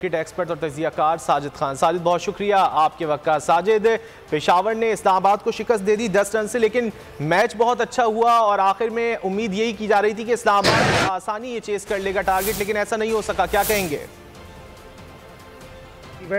Cricket expert और तजियाकार साजिद खान। साजिद, बहुत शुक्रिया आपके वक्त का। साजिद, पेशावर ने इस्लामाबाद को शिकस्त दे दी 10 रन से, लेकिन मैच बहुत अच्छा हुआ और आखिर में उम्मीद यही की जा रही थी कि इस्लामाबाद आसानी ये चेस कर लेगा टारगेट, लेकिन ऐसा नहीं हो सका। क्या कहेंगे?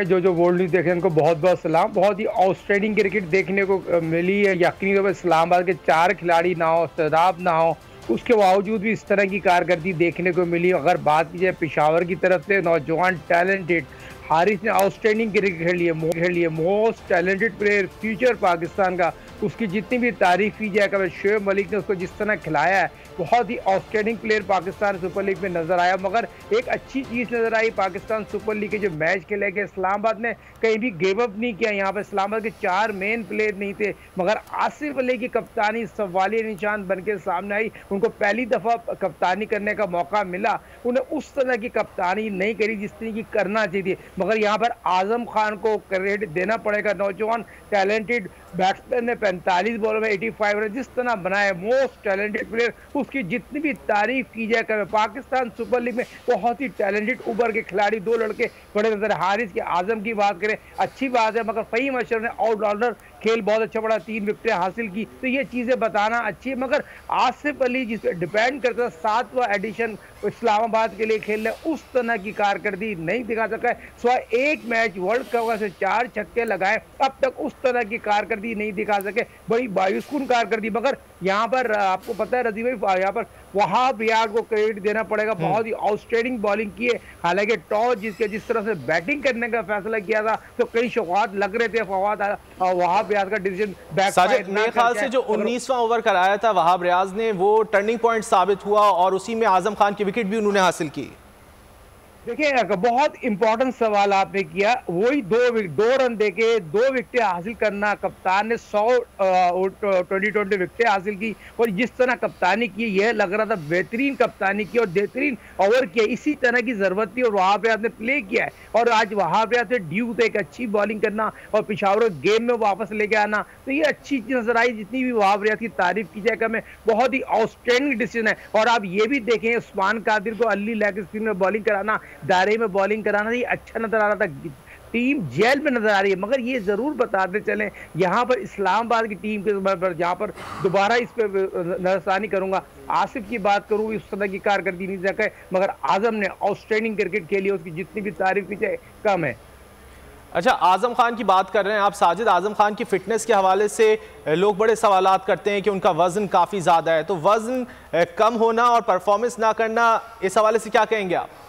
जो वर्ल्ड न्यूज़ देखे उनको बहुत बहुत सलाम। बहुत ही आउटस्टैंडिंग क्रिकेट देखने को मिली है। यकीनी तौर पर इस्लामाबाद के 4 खिलाड़ी ना हो, शदाब ना हो, उसके बावजूद भी इस तरह की कारकर्दगी देखने को मिली। अगर बात की जाए पेशावर की तरफ से, नौजवान टैलेंटेड हारिस ने आउटस्टैंडिंग क्रिकेट खेली है, most talented player, future Pakistan का। उसकी जितनी भी तारीफ की जाए, कभी शोएब मलिक ने उसको जिस तरह खिलाया है, बहुत ही outstanding player Pakistan super league में नजर आया। मगर एक अच्छी चीज़ नजर आई पाकिस्तान सुपर लीग के जो मैच खेले गए, इस्लामाबाद ने कहीं भी गिव अप नहीं किया। यहाँ पर इस्लामाबाद के 4 मेन प्लेयर नहीं थे, मगर आसिफ अली की कप्तानी सवालिया निशान बन के सामने आई। उनको पहली दफ़ा कप्तानी करने का मौका मिला, उन्हें उस तरह की कप्तानी नहीं करी जिस तरह की करना चाहिए। मगर यहाँ पर आजम खान को क्रेडिट देना पड़ेगा। नौजवान टैलेंटेड बैट्समैन ने 45 बॉलों में 85 रन जिस तरह बनाए, मोस्ट टैलेंटेड प्लेयर, उसकी जितनी भी तारीफ की जाए करें। पाकिस्तान सुपर लीग में बहुत ही टैलेंटेड उभर के खिलाड़ी 2 लड़के बड़े नजर। हारिस के आजम की बात करें, अच्छी बात है, मगर फ़हीम अशरफ ने ऑलराउंडर खेल बहुत अच्छा पड़ा, 3 विकेटें हासिल की, तो ये चीज़ें बताना अच्छी है। मगर आसिफ अली जिस पर डिपेंड करता है, 7वां एडिशन इस्लामाबाद के लिए खेल रहे, उस तरह की कारकर्दगी नहीं दिखा सका है। सिवाय एक मैच वर्ल्ड कप से 4 छक्के लगाए, अब तक उस तरह की कारकर्दगी नहीं दिखा सके। बड़ी बायुस्कुन कारकर्दगी। मगर यहाँ पर आपको पता है रजी भाई, यहाँ पर वहाब रियाज को क्रेडिट देना पड़ेगा, बहुत ही आउटस्टैंडिंग बॉलिंग की है। हालांकि टॉस जिस तरह से बैटिंग करने का फैसला किया था, तो कई शौकात लग रहे थे फवाद वहाब रियाज का डिसीजन बैकफायर। मेरे ख्याल से जो 19वां ओवर कराया था वहाब रियाज ने, वो टर्निंग पॉइंट साबित हुआ और उसी में आजम खान की विकेट भी उन्होंने हासिल की। देखिए, बहुत इंपॉर्टेंट सवाल आपने किया। वही 2 रन देके 2 विकेटें हासिल करना, कप्तान ने 120 विकेटें हासिल की और जिस तरह कप्तानी की, यह लग रहा था बेहतरीन कप्तानी की और बेहतरीन ओवर किया। इसी तरह की जरूरत थी और वहां पे आपने प्ले किया है। और आज वहां पे आपसे ड्यू थे एक अच्छी बॉलिंग करना और पेशावर गेम में वापस लेके आना, तो ये अच्छी चीज नजर आई। जितनी भी वहाब रियाज की तारीफ की जाए, हमें बहुत ही आउटस्टैंडिंग डिसीजन है। और आप ये भी देखें, उस्मान कादिर को अली लेग स्पिन में बॉलिंग कराना, दायरे में बॉलिंग कराना, ये अच्छा नजर आ रहा था। टीम जेल में नजर आ रही है। मगर ये जरूर बताते चलें, यहाँ पर इस्लामाबाद की टीम के पर जहाँ पर दोबारा इस पर नजरसानी करूंगा, आसिफ की बात करूँ, इस तरह की कारकर्दगी नहीं सके, मगर आजम ने आउटस्टैंडिंग क्रिकेट खेली, उसकी जितनी भी तारीफ की जाए कम है। अच्छा, आजम खान की बात कर रहे हैं आप साजिद। आजम खान की फिटनेस के हवाले से लोग बड़े सवालात करते हैं कि उनका वजन काफ़ी ज़्यादा है, तो वजन कम होना और परफॉर्मेंस ना करना, इस हवाले से क्या कहेंगे आप?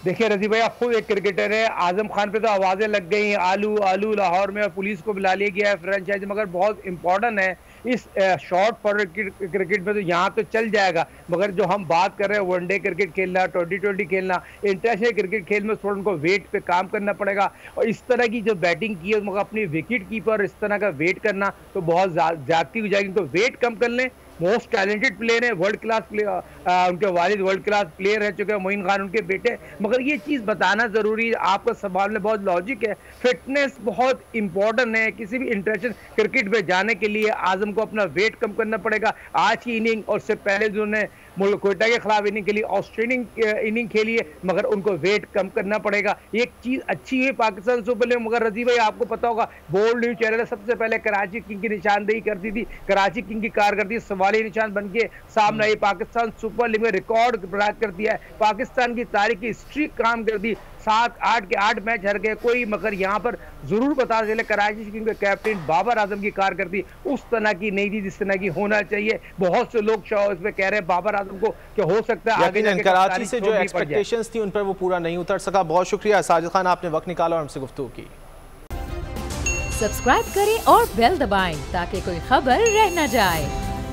देखिए रजी भाई, आप खुद एक क्रिकेटर है। आजम खान पे तो आवाज़ें लग गई, आलू आलू लाहौर में, पुलिस को बुला लिया गया है फ्रेंचाइज। मगर बहुत इंपॉर्टेंट है इस शॉर्ट फॉरवर्ड क्रिकेट में, तो यहाँ तो चल जाएगा। मगर जो हम बात कर रहे हैं वनडे क्रिकेट खेलना, 2020 खेलना, इंटरनेशनल क्रिकेट खेल में थोड़ा उनको वेट पे काम करना पड़ेगा। और इस तरह की जो बैटिंग की है, मगर अपनी विकेट कीपर इस तरह का वेट करना तो बहुत ज्यादती हो जाएगी। तो वेट कम कर लें। मोस्ट टैलेंटेड प्लेयर है, वर्ल्ड क्लास प्लेयर, उनके वालिद वर्ल्ड क्लास प्लेयर रह चुके हैं, मोइन खान उनके बेटे। मगर ये चीज़ बताना ज़रूरी है। आपका सवाल में बहुत लॉजिक है। फिटनेस बहुत इंपॉर्टेंट है। किसी भी इंटरनेशनल क्रिकेट में जाने के लिए आजम को अपना वेट कम करना पड़ेगा। आज की इनिंग और उससे पहले जो उन्होंने मुल्क कोयटा के खिलाफ इनिंग के लिए ऑस्ट्रेलियन इनिंग खेली है, मगर उनको वेट कम करना पड़ेगा। एक चीज़ अच्छी है पाकिस्तान सुपर लीग। मगर रजी भाई, आपको पता होगा बोल्ड न्यूज़ चैनल सबसे पहले कराची किंग की निशानदेही करती थी। कराची किंग की कारकर्दगी सवालिया निशान बन के सामने आई। पाकिस्तान सुपर लीग में रिकॉर्ड बना कर दिया है, पाकिस्तान की तारीख की स्ट्रीक काम कर दी। 7-8 के 8 मैच हार गए कोई। मगर यहाँ पर जरूर पता चले कराची किंग के कैप्टन बाबर आजम की कारकर्दगी उस तरह की नहीं थी जिस तरह की होना चाहिए। बहुत से लोग इसमें कह रहे हैं बाबर आजम को कि हो सकता है आगे कराची से जो एक्सपेक्टेशंस थी उन पर वो पूरा नहीं उतर सका। बहुत शुक्रिया साजिद खान, आपने वक्त निकाला और हमसे गुफ्तगू की। सब्सक्राइब करें और बेल दबाएं ताकि कोई खबर रह न जाए।